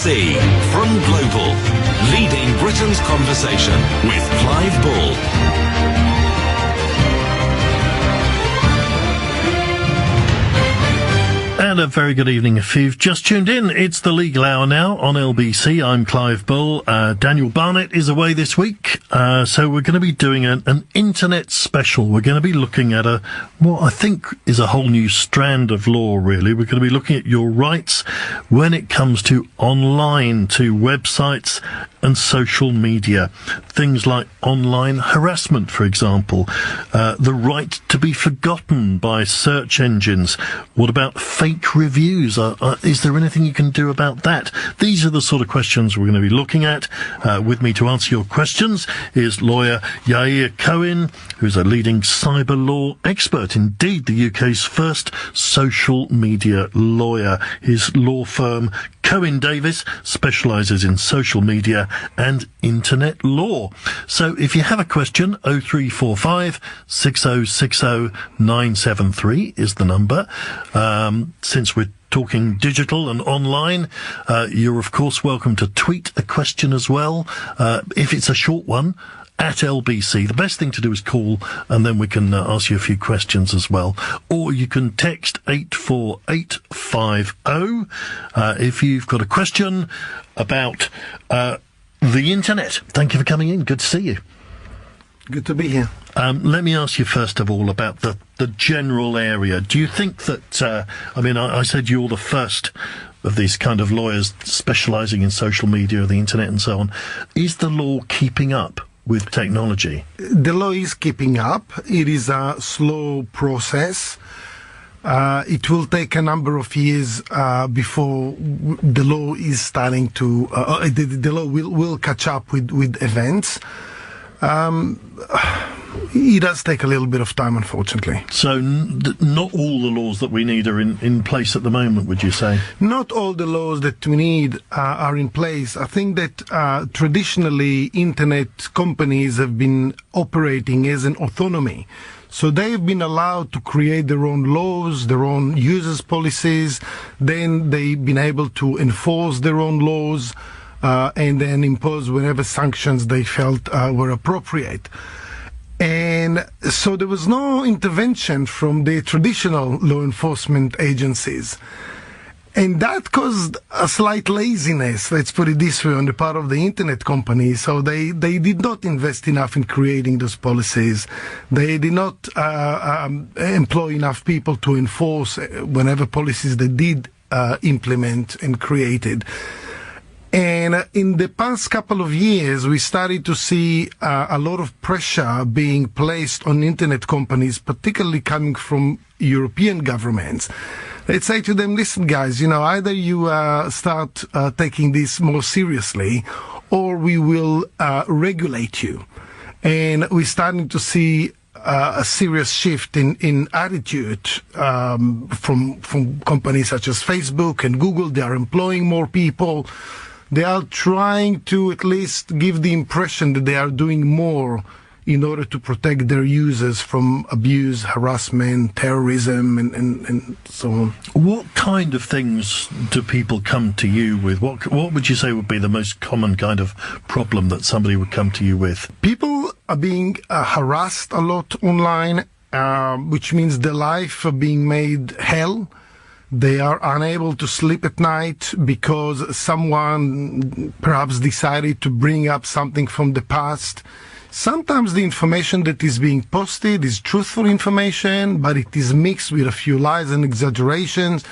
LBC from Global, leading Britain's conversation with Clive Bull. And a very good evening if you've just tuned in. It's the Legal Hour now on LBC. I'm Clive Bull. Daniel Barnett is away this week, so we're going to be doing an internet special. We're going to be looking at what I think is a whole new strand of law, really. We're going to be looking at your rights when it comes to online, to websites and social media. Things like online harassment, for example, the right to be forgotten by search engines. What about fake reviews? Is there anything you can do about that? These are the sort of questions we're going to be looking at. With me to answer your questions is lawyer Yair Cohen, who's a leading cyber law expert, indeed the UK's first social media lawyer. His law firm, Cohen Davis, specialises in social media and internet law. So if you have a question, 0345 6060 973 is the number. Since we're talking digital and online, you're of course welcome to tweet a question as well. If it's a short one, at LBC. The best thing to do is call, and then we can ask you a few questions as well. Or you can text 84850 if you've got a question about the internet. Thank you for coming in. Good to see you. Good to be here. Let me ask you first of all about the general area. Do you think that, I said you're the first of these kind of lawyers specialising in social media, the internet and so on. Is the law keeping up with technology? The law is keeping up. It is a slow process. It will take a number of years before the law is starting to... the law will catch up with events. It does take a little bit of time, unfortunately. So not all the laws that we need are in place at the moment, would you say? Not all the laws that we need are in place. I think that traditionally internet companies have been operating as an autonomy. So they've been allowed to create their own laws, their own users' policies. Then they've been able to enforce their own laws and then impose whatever sanctions they felt were appropriate. And so there was no intervention from the traditional law enforcement agencies. And that caused a slight laziness, let's put it this way, on the part of the internet companies. So they did not invest enough in creating those policies. They did not employ enough people to enforce whenever policies they did implement and created. And in the past couple of years, we started to see a lot of pressure being placed on internet companies, particularly coming from European governments. They'd say to them, listen, guys, either you start taking this more seriously or we will regulate you. And we're starting to see a serious shift in attitude from companies such as Facebook and Google. They are employing more people. They are trying to at least give the impression that they are doing more in order to protect their users from abuse, harassment, terrorism, and so on. What kind of things do people come to you with? What would you say would be the most common kind of problem that somebody would come to you with? People are being harassed a lot online, which means their life are being made hell. They are unable to sleep at night because someone perhaps decided to bring up something from the past. Sometimes the information that is being posted is truthful information, but it is mixed with a few lies and exaggerations.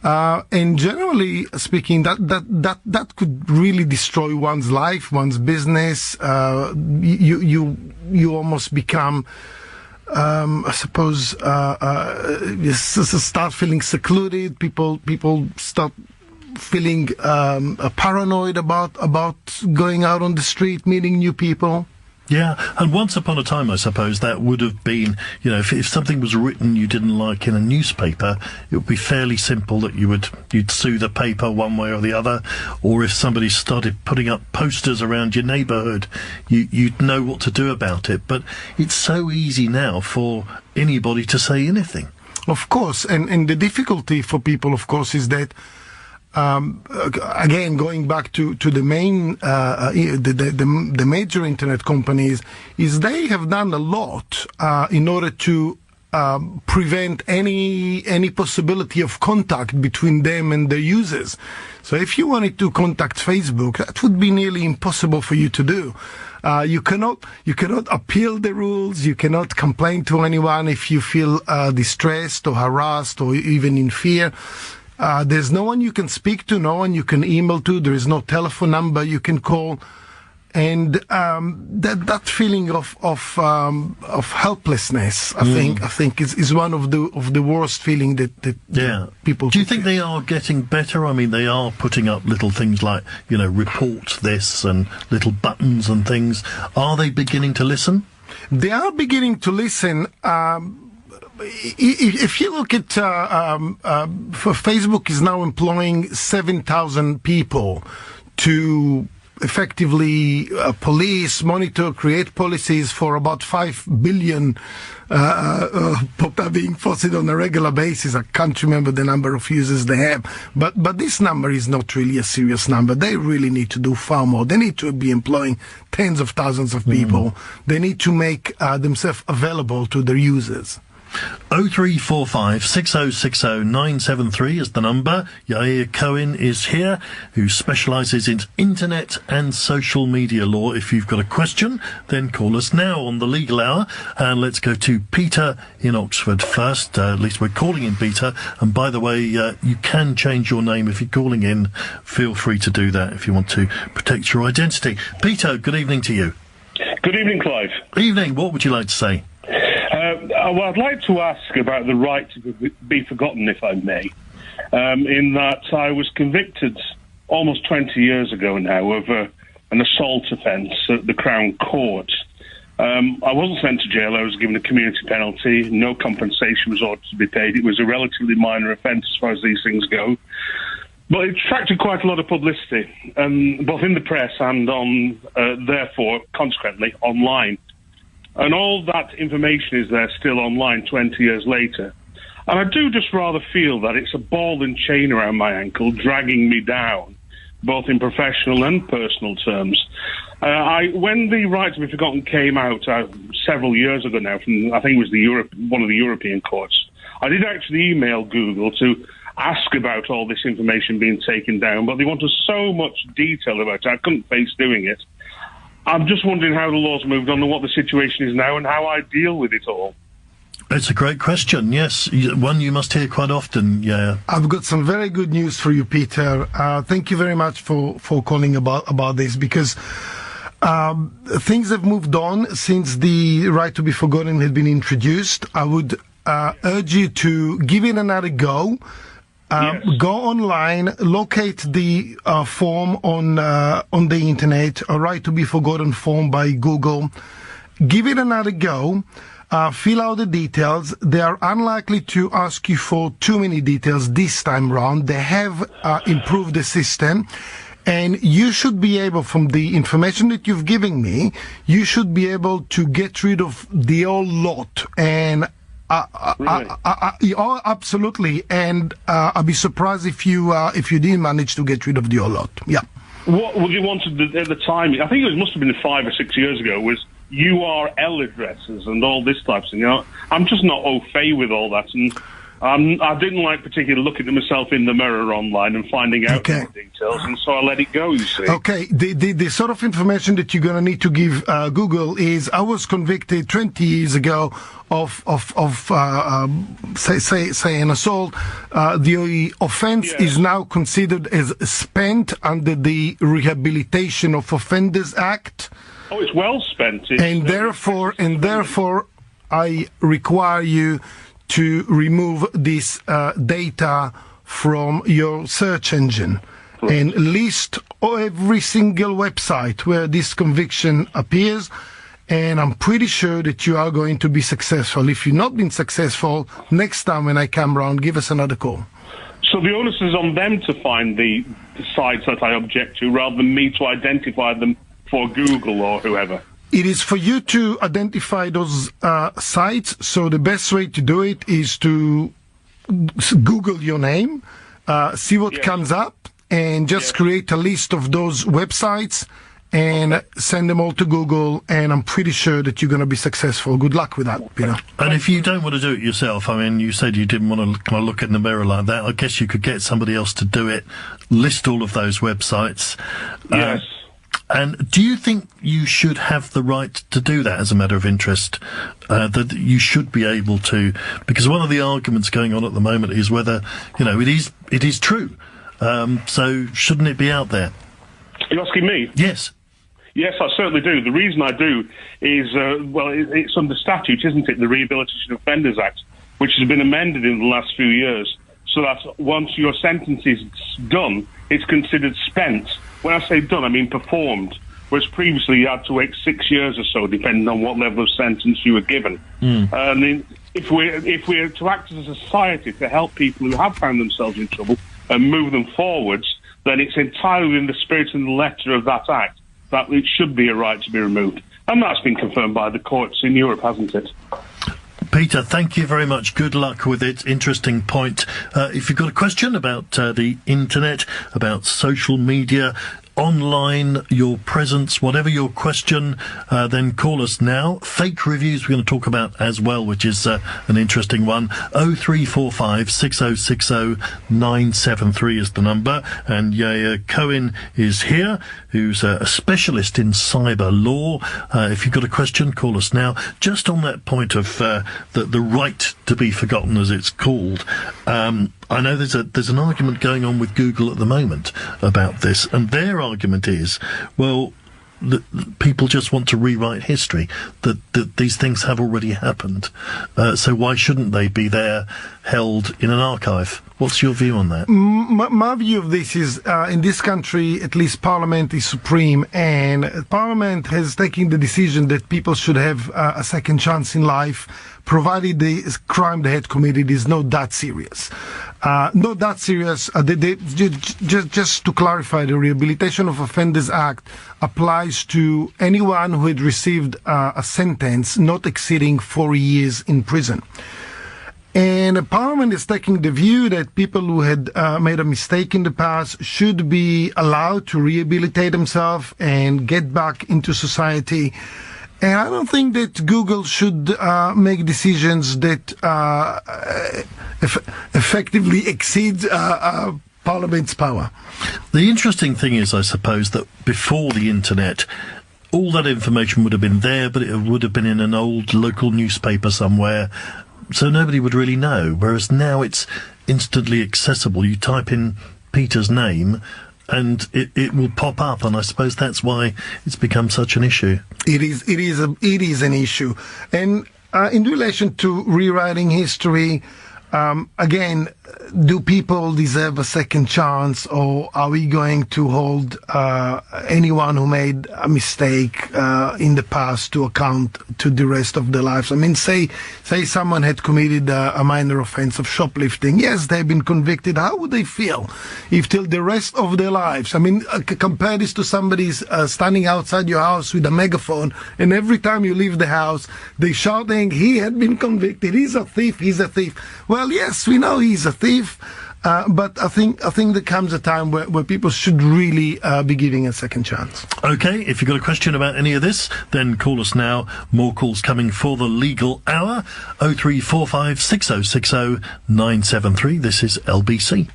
And generally speaking, that could really destroy one's life, one's business. You almost become... I suppose you start feeling secluded. People start feeling paranoid about going out on the street, meeting new people. Yeah, and once upon a time, I suppose, that would have been, if something was written you didn't like in a newspaper, it would be fairly simple that you'd sue the paper one way or the other, or if somebody started putting up posters around your neighbourhood, you'd know what to do about it. But it's so easy now for anybody to say anything. Of course, and the difficulty for people, of course, is that again, going back to the main, the major internet companies, is they have done a lot in order to prevent any possibility of contact between them and their users. So if you wanted to contact Facebook, that would be nearly impossible for you to do. You cannot appeal the rules. You cannot complain to anyone if you feel distressed or harassed or even in fear. There's no one you can speak to, no one you can email to. There is no telephone number you can call. And that feeling of helplessness, I think is one of the worst feeling that people. Do you think they are getting better? I mean, they are putting up little things like, report this and little buttons and things. Are they beginning to listen? They are beginning to listen. If you look at Facebook is now employing 7,000 people to effectively police, monitor, create policies for about 5 billion people being posted on a regular basis. I can't remember the number of users they have, but this number is not really a serious number. They really need to do far more. They need to be employing tens of thousands of people. They need to make themselves available to their users. 0345 6060 973 is the number. Yair Cohen is here, who specialises in internet and social media law. If you've got a question, then call us now on the Legal Hour. And let's go to Peter in Oxford first. At least we're calling in Peter. And by the way, you can change your name if you're calling in. Feel free to do that if you want to protect your identity. Peter, good evening to you. Good evening, Clive. Evening. What would you like to say? Well, I'd like to ask about the right to be forgotten, if I may, in that I was convicted almost 20 years ago now of an assault offence at the Crown Court. I wasn't sent to jail. I was given a community penalty. No compensation was ordered to be paid. It was a relatively minor offence as far as these things go. But it attracted quite a lot of publicity, both in the press and on, therefore, consequently, online. And all that information is there still online 20 years later. And I do just rather feel that it's a ball and chain around my ankle, dragging me down, both in professional and personal terms. When the Right to be Forgotten came out several years ago now, from I think it was one of the European courts, I did actually email Google to ask about all this information being taken down, but they wanted so much detail about it, I couldn't face doing it. I'm just wondering how the law's moved on and what the situation is now and how I deal with it all. It's a great question, yes. One you must hear quite often, yeah. I've got some very good news for you, Peter. Thank you very much for calling about this, because things have moved on since the Right to be Forgotten had been introduced. I would urge you to give it another go. Yes. Go online, locate the form on the internet, a Right to be Forgotten form by Google. Give it another go. Fill out the details. They are unlikely to ask you for too many details this time round. They have improved the system. And you should be able, from the information that you've given me, you should be able to get rid of the whole lot. And Really? Oh, absolutely, and I'd be surprised if you didn't manage to get rid of the whole lot. Yeah. What you wanted at the time, I think it must have been 5 or 6 years ago, was URL addresses and all this type of thing. I'm just not au fait with all that, and I didn't like particularly looking at myself in the mirror online and finding out more details, and so I let it go, you see. Okay, the sort of information that you're going to need to give Google is, I was convicted 20 years ago of say an assault. The offence is now considered as spent under the Rehabilitation of Offenders Act. Oh, it's well spent. And therefore, I require you to remove this data from your search engine and list every single website where this conviction appears. And I'm pretty sure that you are going to be successful. If you've not been successful, next time when I come round, give us another call. So the onus is on them to find the sites that I object to, rather than me to identify them for Google or whoever. It is for you to identify those sites. So the best way to do it is to Google your name, see what comes up, and just create a list of those websites and send them all to Google, and I'm pretty sure that you're going to be successful. Good luck with that, Peter. And if you don't want to do it yourself, I mean, you said you didn't want to kind of look in the mirror like that. I guess you could get somebody else to do it, list all of those websites. Yes. And do you think you should have the right to do that as a matter of interest? That you should be able to, because one of the arguments going on at the moment is whether, it is true. So shouldn't it be out there? You're asking me? Yes. Yes, I certainly do. The reason I do is, it's under statute, isn't it? The Rehabilitation of Offenders Act, which has been amended in the last few years, so that once your sentence is done, it's considered spent. When I say done, I mean performed, whereas previously you had to wait 6 years or so, depending on what level of sentence you were given. And if we're to act as a society to help people who have found themselves in trouble and move them forwards, then it's entirely in the spirit and the letter of that act that it should be a right to be removed. And that's been confirmed by the courts in Europe, hasn't it? Peter, thank you very much. Good luck with it. Interesting point. If you've got a question about the internet, about social media, online, your presence, whatever your question, then call us now. Fake reviews we're going to talk about as well, which is an interesting one. 0345 6060 973 is the number. And Yair Cohen is here, who's a specialist in cyber law. If you've got a question, call us now. Just on that point of the right to be forgotten, as it's called, I know there's an argument going on with Google at the moment about this, and their argument is, well, people just want to rewrite history, that these things have already happened, so why shouldn't they be there held in an archive? What's your view on that? My view of this is, in this country, at least Parliament is supreme, and Parliament has taken the decision that people should have a second chance in life, provided the crime they had committed is not that serious. Not that serious. Just to clarify, the Rehabilitation of Offenders Act applies to anyone who had received a sentence not exceeding 4 years in prison. And Parliament is taking the view that people who had made a mistake in the past should be allowed to rehabilitate themselves and get back into society. And I don't think that Google should make decisions that effectively exceed Parliament's power. The interesting thing is, I suppose, that before the internet, all that information would have been there, but it would have been in an old local newspaper somewhere, so nobody would really know. Whereas now it's instantly accessible. You type in Peter's name, and it will pop up, and I suppose that's why it's become such an issue. It is an issue. And in relation to rewriting history, again, do people deserve a second chance, or are we going to hold anyone who made a mistake in the past to account to the rest of their lives? I mean, say someone had committed a minor offense of shoplifting. Yes, they've been convicted. How would they feel if till the rest of their lives? I mean, compare this to somebody's standing outside your house with a megaphone, and every time you leave the house, they shouting, "He had been convicted. He's a thief. He's a thief." Well, yes, we know he's a thief. But I think there comes a time where people should really be giving a second chance. Okay, if you've got a question about any of this, then call us now. More calls coming for the legal hour. 0345 6060 973. This is LBC.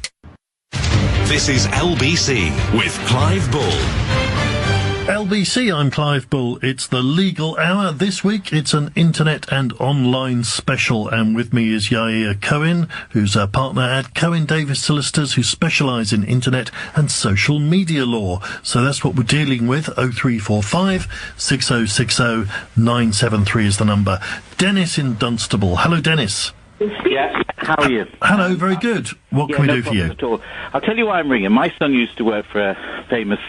This is LBC with Clive Bull. LBC, I'm Clive Bull. It's the legal hour. This week it's an internet and online special, and with me is Yair Cohen, who's a partner at Cohen Davis Solicitors, who specialise in internet and social media law. So that's what we're dealing with. 0345 6060 973 is the number. Dennis in Dunstable. Hello, Dennis. Yeah, how are you? Hello, very good. What can we do for you? At all. I'll tell you why I'm ringing. My son used to work for a famous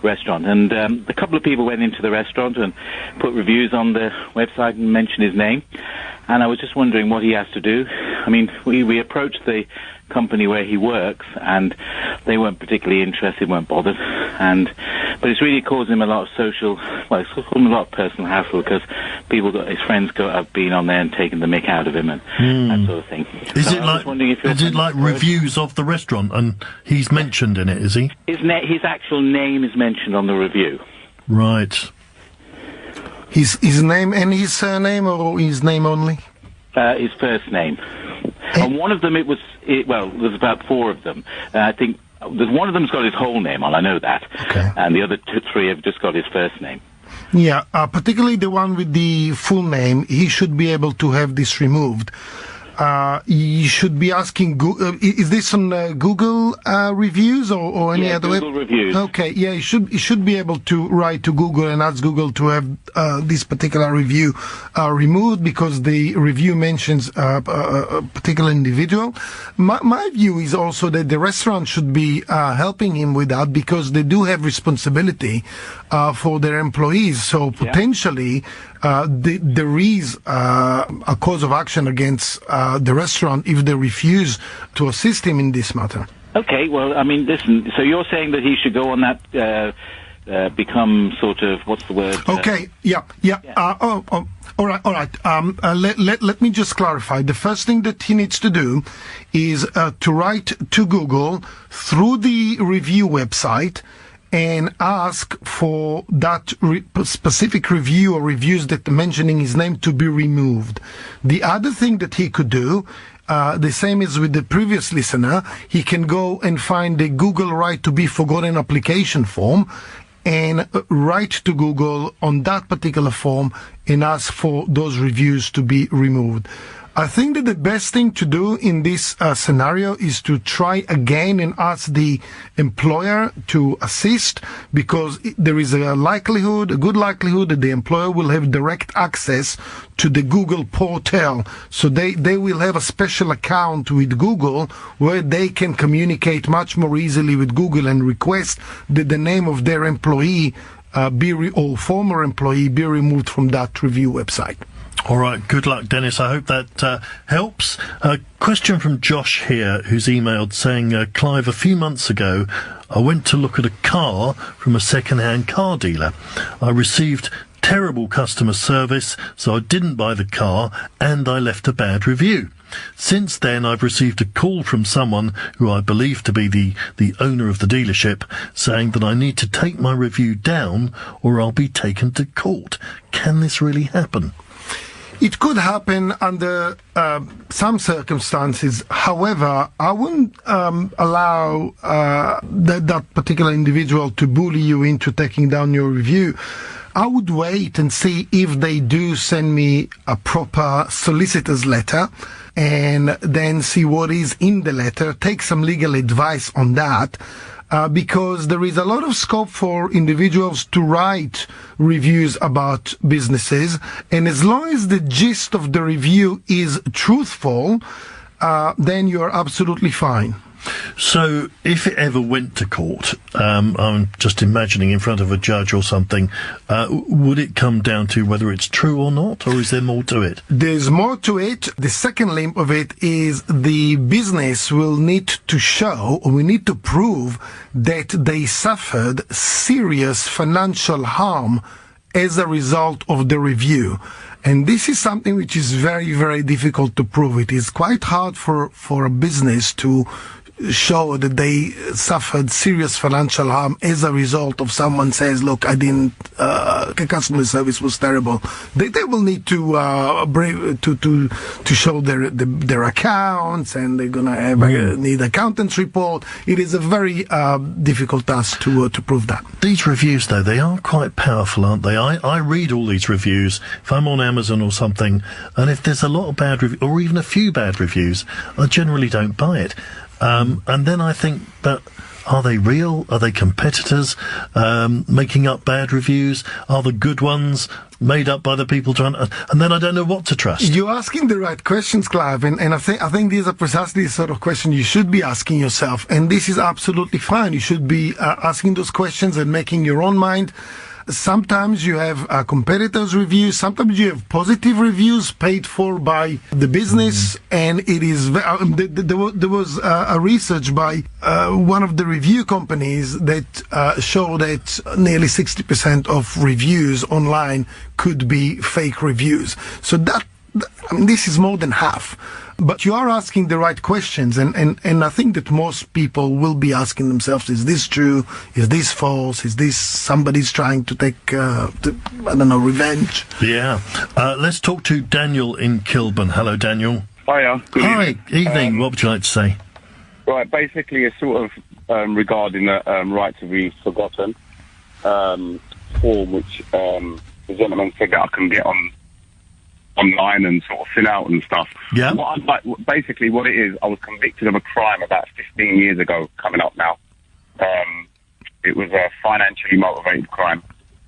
restaurant, and a couple of people went into the restaurant and put reviews on the website and mentioned his name, and I was just wondering what he has to do. I mean, we approached the company where he works, and they weren't particularly interested, weren't bothered, and But it's really causing him a lot of it's causing him a lot of personal hassle because his friends have been on there and taken the mick out of him and that sort of thing. Is it like reviews of the restaurant, and he's mentioned in it, is he? His actual name is mentioned on the review. Right. His name and his surname, or his name only? His first name. And one of them, there's about 4 of them. I think one of them's got his whole name on, I know that. Okay. And the other 3 have just got his first name. Yeah, particularly the one with the full name, he should be able to have this removed. You should be asking, is this on Google reviews or any other Google reviews. Okay, yeah, you should be able to write to Google and ask Google to have this particular review removed because the review mentions a particular individual. My view is also that the restaurant should be helping him with that because they do have responsibility for their employees. So potentially there is a cause of action against the restaurant if they refuse to assist him in this matter. Okay, well, I mean, listen, so you're saying that he should go on that, become sort of, what's the word? Okay, yeah. All right. Let me just clarify. The first thing that he needs to do is to write to Google through the review website and ask for that specific review or reviews that mentioning his name to be removed. The other thing that he could do, the same as with the previous listener, he can go and find the Google Right to be Forgotten application form and write to Google on that particular form and ask for those reviews to be removed. I think that the best thing to do in this scenario is to try again and ask the employer to assist because there is a good likelihood that the employer will have direct access to the Google portal. So they will have a special account with Google where they can communicate much more easily with Google and request that the name of their employee or former employee be removed from that review website. All right, good luck, Dennis. I hope that helps. A question from Josh here, who's emailed saying, Clive, a few months ago, I went to look at a car from a second-hand car dealer. I received terrible customer service, so I didn't buy the car, and I left a bad review. Since then, I've received a call from someone who I believe to be the owner of the dealership, saying that I need to take my review down or I'll be taken to court. Can this really happen? It could happen under some circumstances. However, I wouldn't allow that particular individual to bully you into taking down your review. I would wait and see if they do send me a proper solicitor's letter and then see what is in the letter, take some legal advice on that. Because there is a lot of scope for individuals to write reviews about businesses, and as long as the gist of the review is truthful, then you're absolutely fine. So, if it ever went to court, I'm just imagining in front of a judge or something, would it come down to whether it's true or not, or is there more to it? There's more to it. The second limb of it is the business will need to show, or we need to prove, that they suffered serious financial harm as a result of the review. And this is something which is very, very difficult to prove. It is quite hard for a business to show that they suffered serious financial harm as a result of someone says, look, I didn't, customer service was terrible. They will need to show their accounts, and they're gonna have need accountant's report. It is a very difficult task to prove that. These reviews, though, they are quite powerful, aren't they? I read all these reviews if I'm on Amazon or something, and if there's a lot of bad reviews, or even a few bad reviews, I generally don't buy it. And then I think, but are they real? Are they competitors making up bad reviews? Are the good ones made up by the people trying to... And then I don't know what to trust. You're asking the right questions, Clive, and I think these are precisely the sort of questions you should be asking yourself, and this is absolutely fine. You should be asking those questions and making your own mind. sometimes you have competitors' reviews, sometimes you have positive reviews paid for by the business, and it is there was a research by one of the review companies that showed that nearly 60% of reviews online could be fake reviews. So this is more than half. But you are asking the right questions, and I think that most people will be asking themselves, is this true? Is this false? Is this somebody's trying to take, revenge? Yeah. Let's talk to Daniel in Kilburn. Hello, Daniel. Hiya. Good Evening. What would you like to say? Right, basically it's sort of regarding the right to be forgotten form, which the gentleman said that I can get online and sort of fill out and stuff. Yeah. Basically what it is, I was convicted of a crime about 15 years ago, coming up now. It was a financially motivated crime.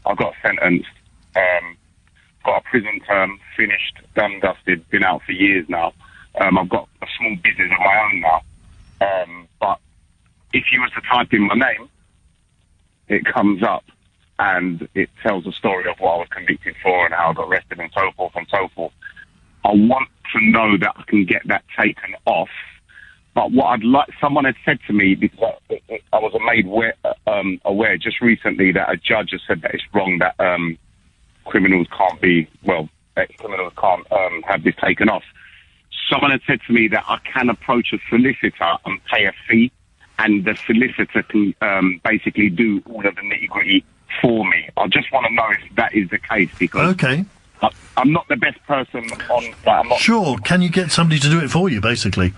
I got sentenced, got a prison term, finished, done, dusted, been out for years now. I've got a small business of my own now. But if you was to type in my name, it comes up and it tells the story of what I was convicted for and how I got arrested and so forth and so forth. I want to know that I can get that taken off. But what I'd like, someone had said to me, because I was made aware just recently that a judge has said that it's wrong that criminals can't have this taken off. Someone had said to me that I can approach a solicitor and pay a fee, and the solicitor can basically do all of the nitty-gritty for me. I just want to know if that is the case, because Okay. I'm not the best person on... I'm not Sure. Can you get somebody to do it for you, basically?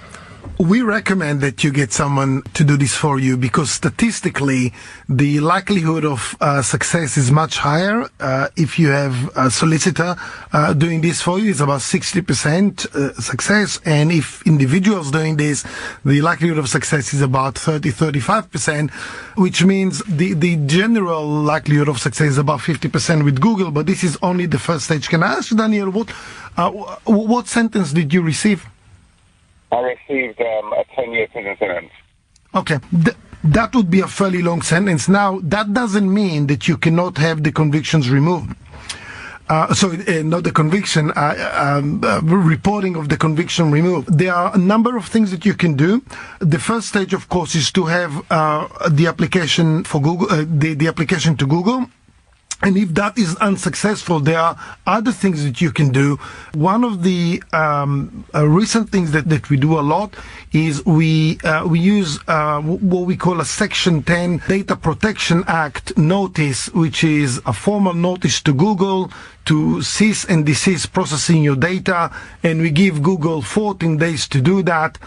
We recommend that you get someone to do this for you, because statistically the likelihood of success is much higher if you have a solicitor doing this for you. Is about 60% success, and if individuals doing this, the likelihood of success is about 35%, which means the general likelihood of success is about 50% with Google. But this is only the first stage. Can I ask you, Daniel, what sentence did you receive? I received a 10-year prison sentence. Okay. That would be a fairly long sentence. Now, that doesn't mean that you cannot have the convictions removed. Not the conviction, reporting of the conviction removed. There are a number of things that you can do. The first stage, of course, is to have the application for Google, the application to Google. And if that is unsuccessful, there are other things that you can do. One of the recent things that we do a lot is we use what we call a Section 10 Data Protection Act notice, which is a formal notice to Google to cease and desist processing your data. And we give Google 14 days to do that.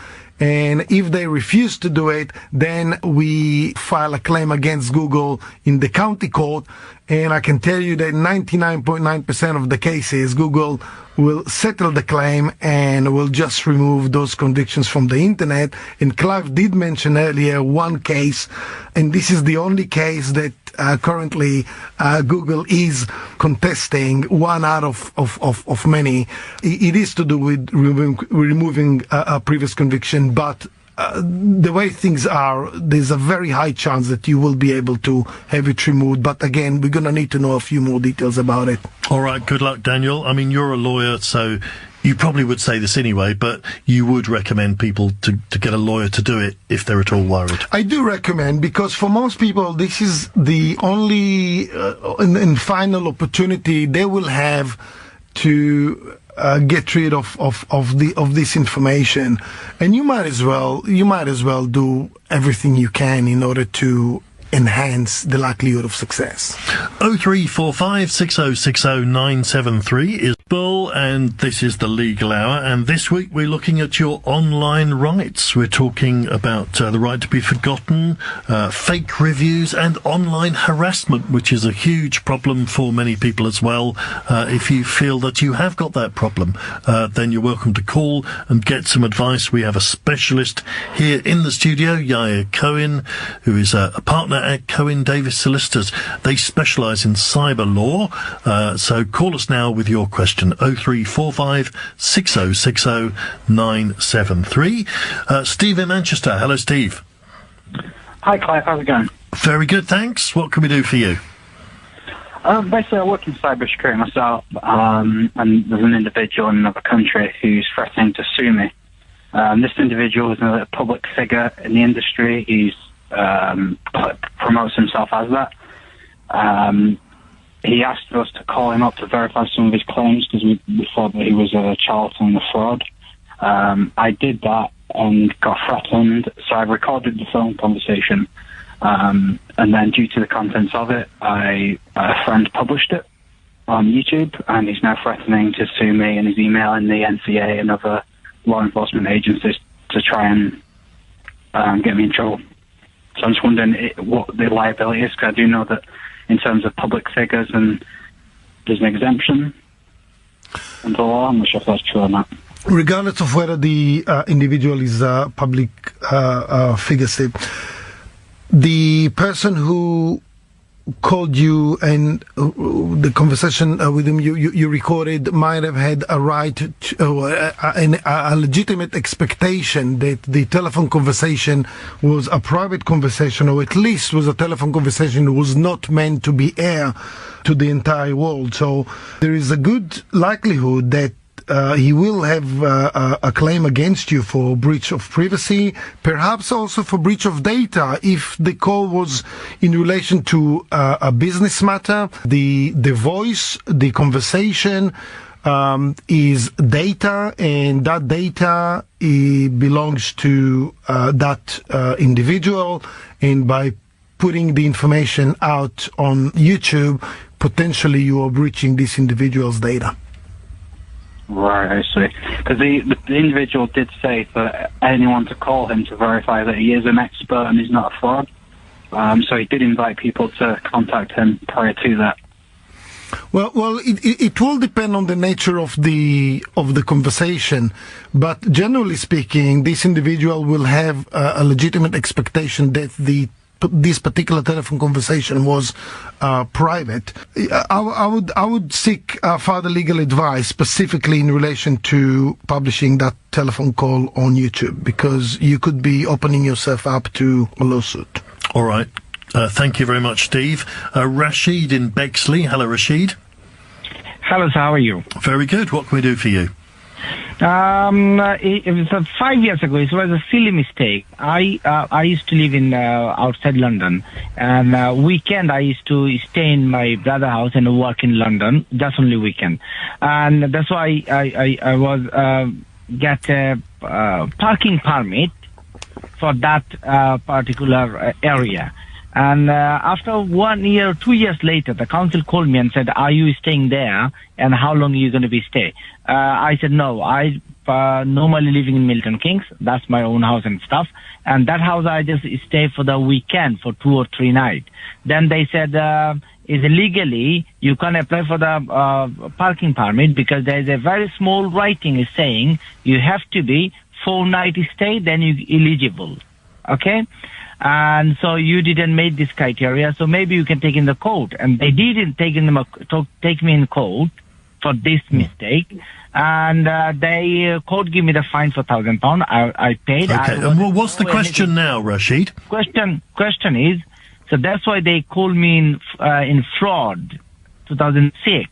And if they refuse to do it, then we file a claim against Google in the county court. And I can tell you that 99.9% of the cases, Google will settle the claim and will just remove those convictions from the internet. And Clive did mention earlier one case, and this is the only case that currently Google is contesting, one out of many. It is to do with removing a previous conviction, but the way things are, there's a very high chance that you will be able to have it removed. But again, we're going to need to know a few more details about it. All right. Good luck, Daniel. I mean, you're a lawyer, so you probably would say this anyway, but you would recommend people to get a lawyer to do it if they're at all worried. I do recommend, because for most people, this is the only and final opportunity they will have to get rid of this information, and you might as well do everything you can in order to enhance the likelihood of success. 0345 6060 973 is Bull, and this is the Legal Hour, and this week we're looking at your online rights. We're talking about the right to be forgotten, fake reviews, and online harassment, which is a huge problem for many people as well. If you feel that you have got that problem, then you're welcome to call and get some advice. We have a specialist here in the studio, Yair Cohen, who is a partner at Cohen Davis Solicitors. They specialise in cyber law. So call us now with your question. 0345 6060 973. Steve in Manchester. Hello, Steve. Hi, Clive. How's it going? Very good, thanks. What can we do for you? Basically, I work in cybersecurity myself, and there's an individual in another country who's threatening to sue me. This individual is a public figure in the industry. He's promotes himself as that. He asked us to call him up to verify some of his claims because we thought that he was a charlatan and a fraud. I did that and got threatened, so I recorded the phone conversation. And then due to the contents of it, a friend published it on YouTube, and he's now threatening to sue me, and he's emailing the NCA and other law enforcement agencies to try and get me in trouble. So I'm just wondering what the liability is, because I do know that in terms of public figures, and there's an exemption under the law. I'm not sure if that's true or not. Regardless of whether the individual is a public figure, say, the person who called you and the conversation with him you recorded might have had a right to, a legitimate expectation that the telephone conversation was a private conversation, or at least was a telephone conversation that was not meant to be aired to the entire world. So there is a good likelihood that he will have a claim against you for breach of privacy, perhaps also for breach of data if the call was in relation to a business matter. The voice, the conversation is data, and that data belongs to that individual, and by putting the information out on YouTube, potentially you are breaching this individual's data. Right, I see. Because the individual did say for anyone to call him to verify that he is an expert and he's not a fraud. So he did invite people to contact him prior to that. Well, it will depend on the nature of the conversation, but generally speaking, this individual will have a legitimate expectation that this particular telephone conversation was private. I would seek further legal advice, specifically in relation to publishing that telephone call on YouTube, because you could be opening yourself up to a lawsuit. All right. Thank you very much, Steve. Rashid in Bexley. Hello, Rashid. Hello, sir. How are you? Very good. What can we do for you? It was 5 years ago. It was a silly mistake. I used to live in outside London, and weekend I used to stay in my brother's house and work in London. Just only weekend, and that's why I was get a parking permit for that particular area. And after 1 year, 2 years later, the council called me and said, "Are you staying there? And how long are you going to be stay?" I said, "No, I normally living in Milton Keynes. That's my own house and stuff. And that house I just stay for the weekend for 2 or 3 nights." Then they said, "Is illegally you can apply for the parking permit because there is a very small writing is saying you have to be 4 nights stay, then you eligible." Okay. And so you didn't make this criteria, so maybe you can take in the court. And they didn't take me in court for this mistake, and they court give me the fine for £1,000. I paid. Okay. And what's the question now, Rashid? Question is, so that's why they called me in fraud, 2006.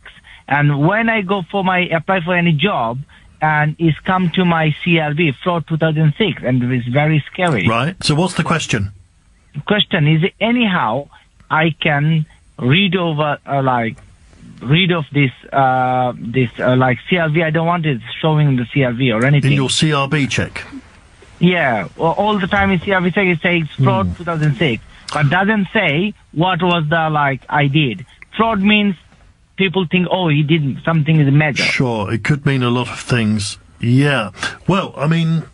And when I go for apply for any job, and it's come to my CRB, fraud 2006, and it's very scary. Right. So what's the question? Question is, anyhow, I can read over, read of this CRV. I don't want it showing the CRV or anything. In your CRB check? Yeah. All the time in CRV check it says fraud 2006, but doesn't say what was the, I did. Fraud means people think, oh, he did something is major. Sure. It could mean a lot of things. Yeah. Well, I mean,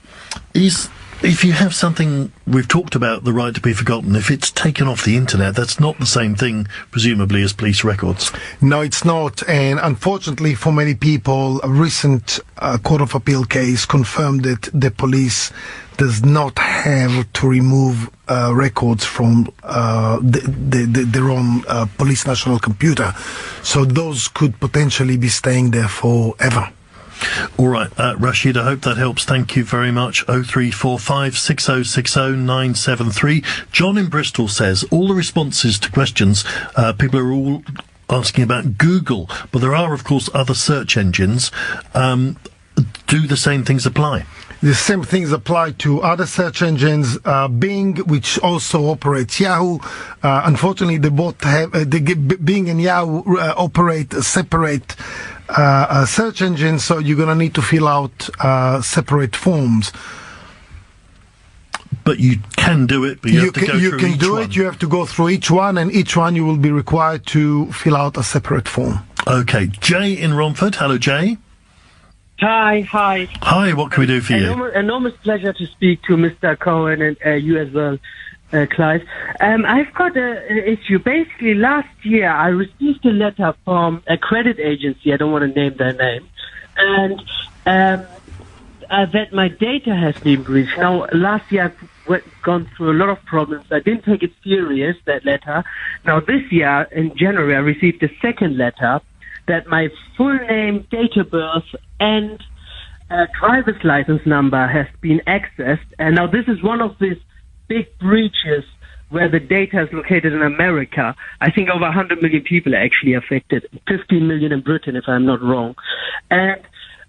if you have something, we've talked about the right to be forgotten, if it's taken off the internet, that's not the same thing, presumably, as police records. No, it's not. And unfortunately for many people, a recent Court of Appeal case confirmed that the police does not have to remove records from their own police national computer. So those could potentially be staying there forever. All right, Rashid, I hope that helps. Thank you very much. 0345 6060 973. John in Bristol says all the responses to questions, people are asking about Google, but there are, of course, other search engines. Do the same things apply? The same things apply to other search engines, Bing, which also operates Yahoo. Unfortunately, they both have Bing and Yahoo operate separate search engines, so you're going to need to fill out separate forms. But you can do it, but you have to go through each one. You can do it, you have to go through each one, and each one you will be required to fill out a separate form. Okay. Jay in Romford. Hello, Jay. Hi. Hi, what can we do for you? Enormous pleasure to speak to Mr. Cohen and you as well, Clive. I've got an issue. Basically, last year I received a letter from a credit agency, I don't want to name their name, and that my data has been breached. Now, last year I've gone through a lot of problems. I didn't take it serious, that letter. Now, this year, in January, I received a second letter that my full name, date of birth, and driver's license number has been accessed. And now this is one of these big breaches where the data is located in America. I think over 100 million people are actually affected, 15 million in Britain, if I'm not wrong. And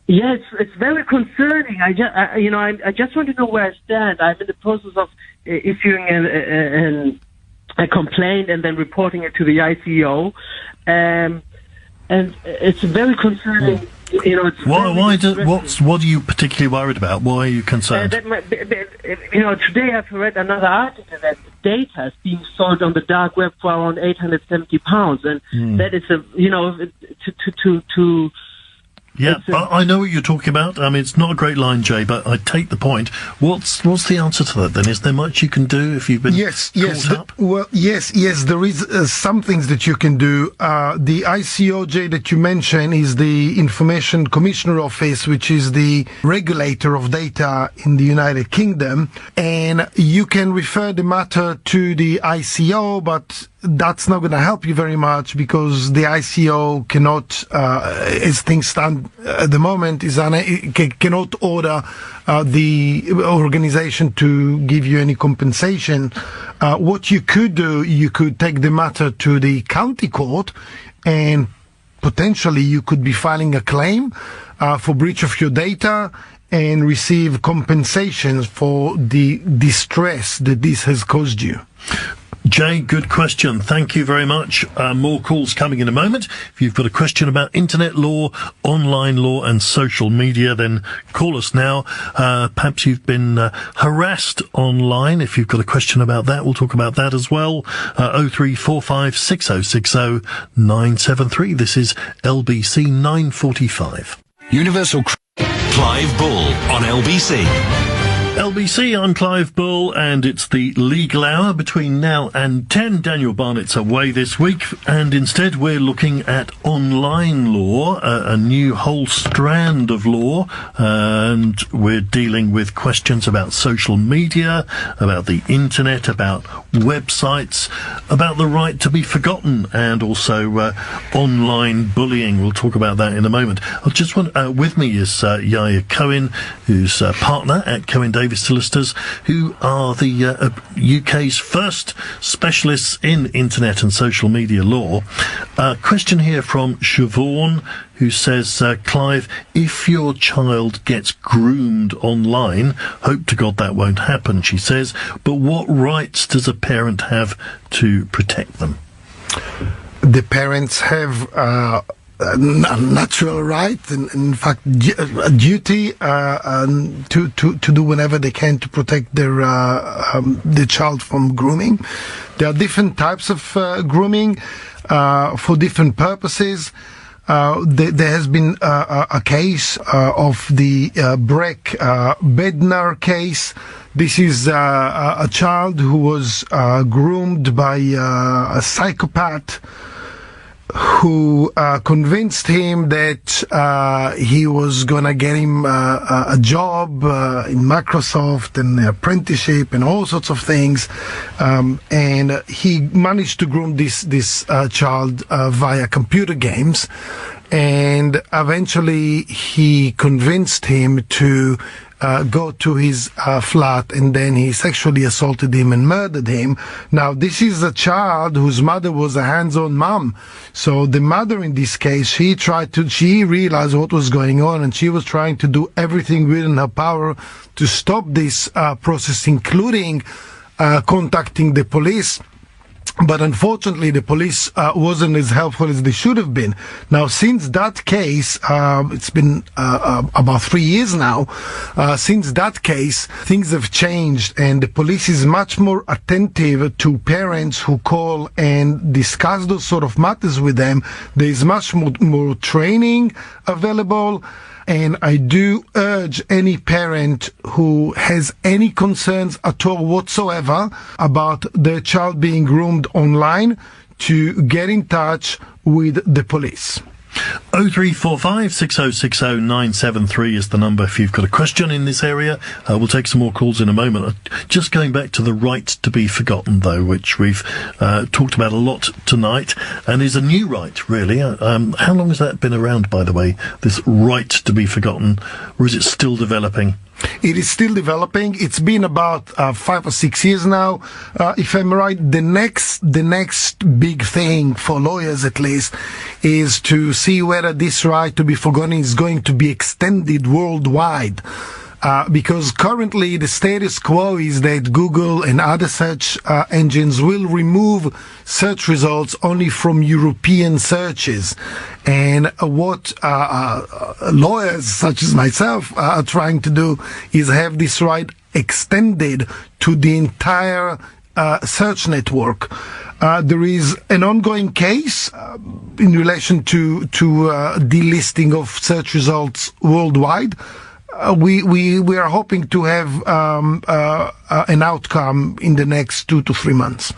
yeah, it's very concerning. I just want to know where I stand. I'm in the process of issuing a complaint and then reporting it to the ICO. And it's very concerning. What are you particularly worried about? Why are you concerned? Today I've read another article that data is being sold on the dark web for around £870, and that is Yeah, I know what you're talking about. I mean, it's not a great line, Jay, but I take the point. What's the answer to that, then? Is there much you can do if you've been caught up? Yes, there is some things that you can do. The ICOJ that you mentioned is the Information Commissioner Office, which is the regulator of data in the United Kingdom, and you can refer the matter to the ICO, but that's not going to help you very much because the ICO cannot, as things stand at the moment, cannot order the organization to give you any compensation. What you could do, you could take the matter to the county court, and potentially you could be filing a claim for breach of your data and receive compensations for the distress that this has caused you. Jay, good question. Thank you very much. More calls coming in a moment. If you've got a question about internet law, online law and social media, then call us now. Perhaps you've been harassed online. If you've got a question about that, we'll talk about that as well. 0345 6060 973. This is LBC 945. Universal Clive Bull on LBC. LBC, I'm Clive Bull, and it's the legal hour between now and 10. Daniel Barnett's away this week, and instead we're looking at online law, a new whole strand of law, and we're dealing with questions about social media, about the internet, about websites, about the right to be forgotten, and also online bullying. We'll talk about that in a moment. I just want, with me is Yair Cohen, who's a partner at Cohen Davis Solicitors, who are the UK's first specialists in internet and social media law. Question here from Siobhan, who says, Clive, if your child gets groomed online, hope to God that won't happen, she says, but what rights does a parent have to protect them? The parents have a natural right, and in fact a duty to do whatever they can to protect their child from grooming. There are different types of grooming for different purposes. There has been a case of the Breck Bednar case. This is a child who was groomed by a psychopath who convinced him that he was going to get him a job in Microsoft and an apprenticeship and all sorts of things. And he managed to groom this child via computer games. And eventually he convinced him to go to his flat, and then he sexually assaulted him and murdered him. Now, this is a child whose mother was a hands-on mom. So the mother in this case, she realized what was going on, and she was trying to do everything within her power to stop this process, including contacting the police. But unfortunately, the police wasn't as helpful as they should have been. Now, since that case, it's been about 3 years now, since that case, things have changed, and the police is much more attentive to parents who call and discuss those sort of matters with them. There is much more training available. And I do urge any parent who has any concerns at all whatsoever about their child being groomed online to get in touch with the police. 0345 6060 973 is the number if you've got a question in this area. We'll take some more calls in a moment. Just going back to the right to be forgotten, though, which we've talked about a lot tonight, and is a new right, really. How long has that been around, by the way, this right to be forgotten, or is it still developing? It is still developing. It's been about 5 or 6 years now. If I'm right, the next big thing for lawyers, at least, is to see whether this right to be forgotten is going to be extended worldwide. Because currently the status quo is that Google and other search engines will remove search results only from European searches. And what lawyers such as myself are trying to do is have this right extended to the entire search network. There is an ongoing case in relation to delisting of search results worldwide. We are hoping to have an outcome in the next 2 to 3 months.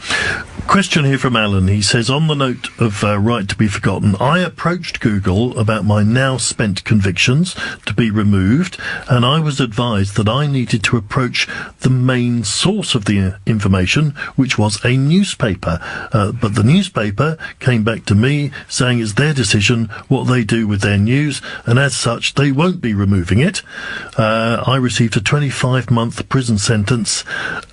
Question here from Alan. He says, on the note of right to be forgotten, I approached Google about my now spent convictions to be removed, and I was advised that I needed to approach the main source of the information, which was a newspaper. But the newspaper came back to me saying it's their decision what they do with their news, and as such, they won't be removing it. I received a 25-month prison sentence,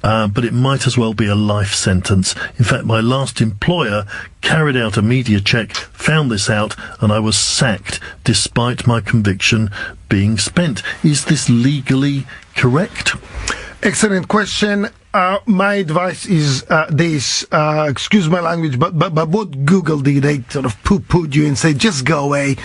but it might as well be a life sentence. In fact, my last employer carried out a media check, found this out, and I was sacked despite my conviction being spent. Is this legally correct? Excellent question. My advice is this, excuse my language, but what Google did, they sort of poo-pooed you and say, just go away,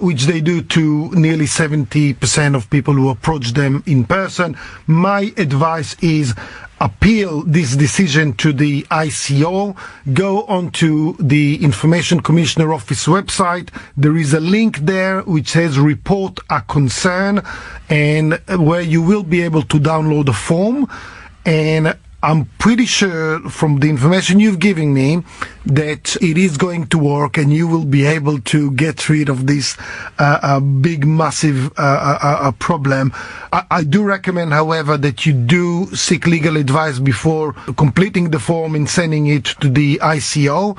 which they do to nearly 70% of people who approach them in person. My advice is appeal this decision to the ICO, go onto the Information Commissioner Office website. There is a link there which says report a concern, and where you will be able to download a form. And I'm pretty sure from the information you've given me that it is going to work, and you will be able to get rid of this big, massive problem. I do recommend, however, that you do seek legal advice before completing the form and sending it to the ICO,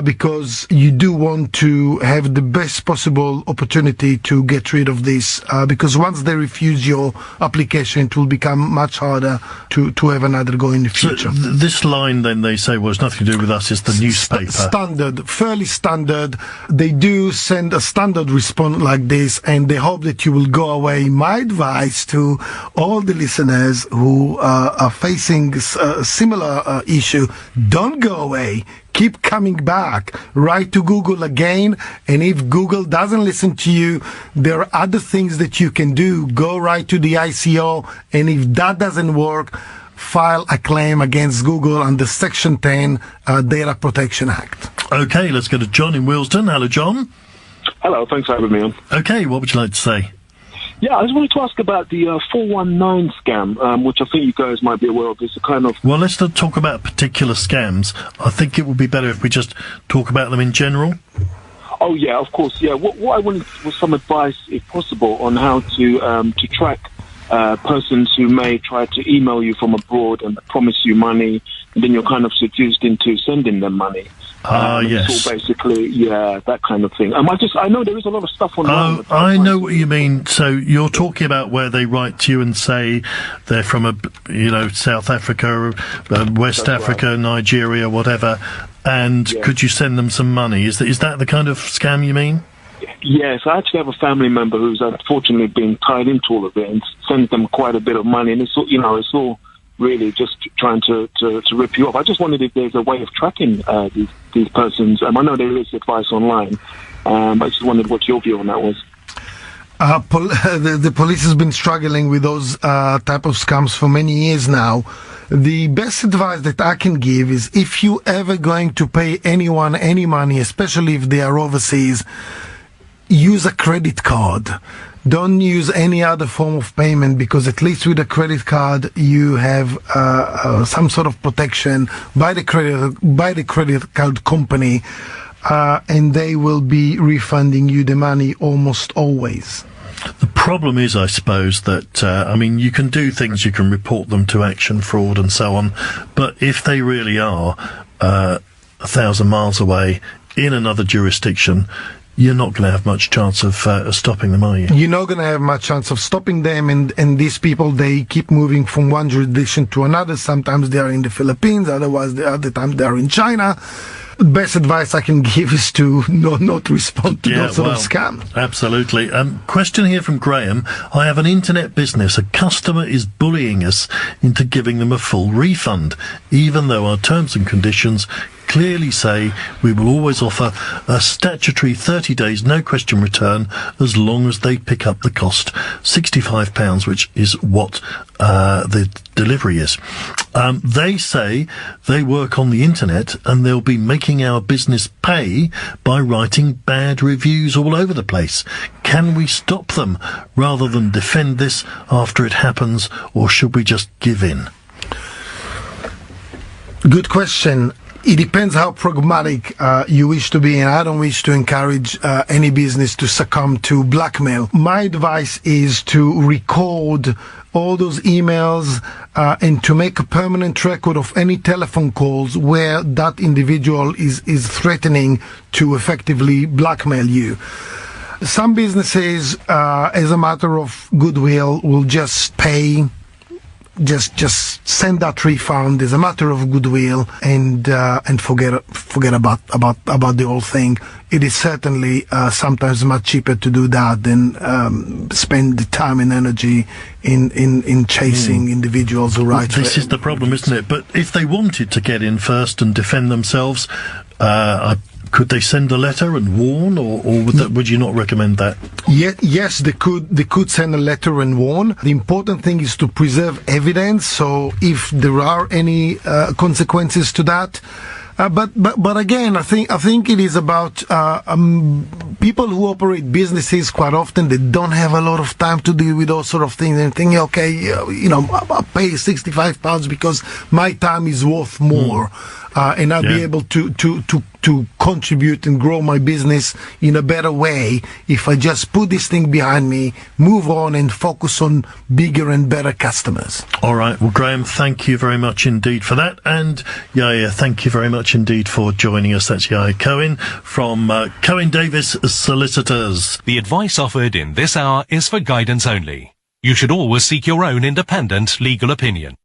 because you do want to have the best possible opportunity to get rid of this, because once they refuse your application, it will become much harder to have another go in the future. So this line, then, they say, well, it's nothing to do with us, it's the newspaper. Standard, fairly standard. They do send a standard response like this, and they hope that you will go away. My advice to all the listeners who are facing a similar issue, don't go away. Keep coming back. Write to Google again, and if Google doesn't listen to you, there are other things that you can do. Go right to the ICO, and if that doesn't work, file a claim against Google under Section 10 Data Protection Act. Okay, let's go to John in Willesden. Hello, John. Hello, thanks for having me on. Okay, what would you like to say? Yeah, I just wanted to ask about the 419 scam, which I think you guys might be aware of. It's a kind of... Well, let's not talk about particular scams. I think it would be better if we just talk about them in general. Oh, yeah, of course, yeah. What I wanted was some advice, if possible, on how to track persons who may try to email you from abroad and promise you money then you're kind of seduced into sending them money. Yes. So basically, yeah, that kind of thing. I know there is a lot of stuff online. Oh, I know what you mean. So you're talking about where they write to you and say they're from South Africa, West Africa, Nigeria, whatever, and could you send them some money? Is that the kind of scam you mean? Yes, I actually have a family member who's unfortunately been tied into all of it and sends them quite a bit of money, and it's all really just trying to rip you off. I just wondered if there's a way of tracking these persons. I know there is advice online, but I just wondered what your view on that was. The police has been struggling with those type of scams for many years now. The best advice that I can give is if you ever going to pay anyone any money, especially if they are overseas, use a credit card. Don't use any other form of payment, because at least with a credit card you have some sort of protection by the credit card company, and they will be refunding you the money almost always. The problem is, I suppose, that, you can do things, you can report them to Action Fraud and so on, but if they really are 1,000 miles away in another jurisdiction, you're not going to have much chance of stopping them, are you? You're not going to have much chance of stopping them, and these people, they keep moving from one jurisdiction to another. Sometimes they are in the Philippines, otherwise the other time they are in China. Best advice I can give is to not respond to that sort of scam. Absolutely. Question here from Graham. I have an internet business. A customer is bullying us into giving them a full refund, even though our terms and conditions clearly say we will always offer a statutory 30 days no question return as long as they pick up the cost, £65, which is what the delivery is. They say they work on the internet and they'll be making our business pay by writing bad reviews all over the place. Can we stop them rather than defend this after it happens, or should we just give in? Good question. It depends how pragmatic you wish to be, and I don't wish to encourage any business to succumb to blackmail. My advice is to record all those emails and to make a permanent record of any telephone calls where that individual is threatening to effectively blackmail you. Some businesses, as a matter of goodwill, will just pay. Just send that refund as a matter of goodwill and forget about the whole thing. It is certainly sometimes much cheaper to do that than spend the time and energy in chasing individuals who write. This is the problem, isn't it? But if they wanted to get in first and defend themselves, could they send a letter and warn, or would you not recommend that? Yes, they could send a letter and warn. The important thing is to preserve evidence, so if there are any consequences to that. But again, I think it is about people who operate businesses. Quite often, they don't have a lot of time to deal with those sort of things, and think, okay, I'll pay £65 because my time is worth more, and I'll be able to contribute and grow my business in a better way if I just put this thing behind me, move on, and focus on bigger and better customers. All right. Well, Graham, thank you very much indeed for that. And Yair, thank you very much indeed for joining us. That's Yair Cohen from Cohen Davis Solicitors. The advice offered in this hour is for guidance only. You should always seek your own independent legal opinion.